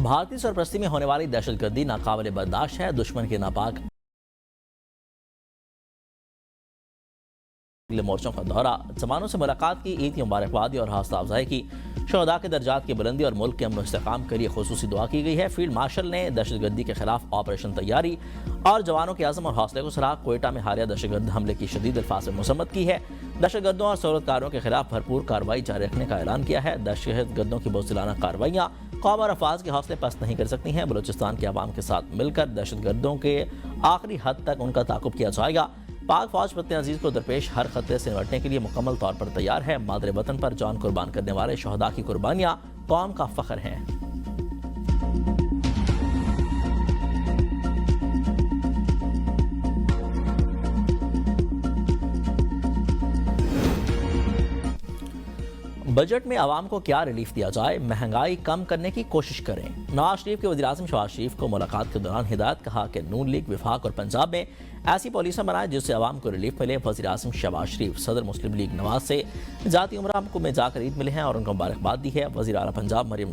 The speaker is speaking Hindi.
भारतीय सरपरस्ती में होने वाली दहशतगर्दी नाकाबिले बर्दाश्त है। दुश्मन के नापाक मोर्चों का दौरा, जवानों से मुलाकात की, ईद की मुबारकबादी और हौसला अफजाई की, शहदा के दर्जात की बुलंदी और मुल्क के अमन इस्तेकाम के लिए खुसूसी दुआ की गई है। फील्ड मार्शल ने दहशतगर्दी के खिलाफ ऑपरेशन तैयारी और जवानों के आज़म और हौसले को सराहा। कोयटा में हालिया दहशतगर्द हमले की शदीद अल्फाज में मसम्मत की है। दहशतगर्दों और सहूलतकारों के खिलाफ भरपूर कार्रवाई जारी रखने का ऐलान किया है। दहशतगर्दों की बुज़दिलाना कार्रवाइयाँ कौम और अफवाज के हौसले पस्त नहीं कर सकती हैं। बलूचिस्तान के अवाम के साथ मिलकर दहशतगर्दों के आखिरी हद तक उनका ताकुब किया जाएगा। पाक फौज वतन अजीज को दरपेश हर खतरे से निपटने के लिए मुकम्मल तौर पर तैयार है। मादरे वतन पर जान कुर्बान करने वाले शहदा की कुर्बानियाँ कौम का फख्र हैं। बजट में आवाम को क्या रिलीफ दिया जाए, महंगाई कम करने की कोशिश करें। नवाज शरीफ के वज़ीर-ए-आज़म शहबाज शरीफ को मुलाकात के दौरान हिदायत, कहा कि नून लीग विफाक और पंजाब में ऐसी पॉलिसियां बनाए जिससे आवाम को रिलीफ मिले। वज़ीर-ए-आज़म शहबाज शरीफ सदर मुस्लिम लीग नवाज से जाती उम्र में जाकर ईद मिले हैं और उनको मुबारकबाद दी है। वज़ीर आला पंजाब मरियम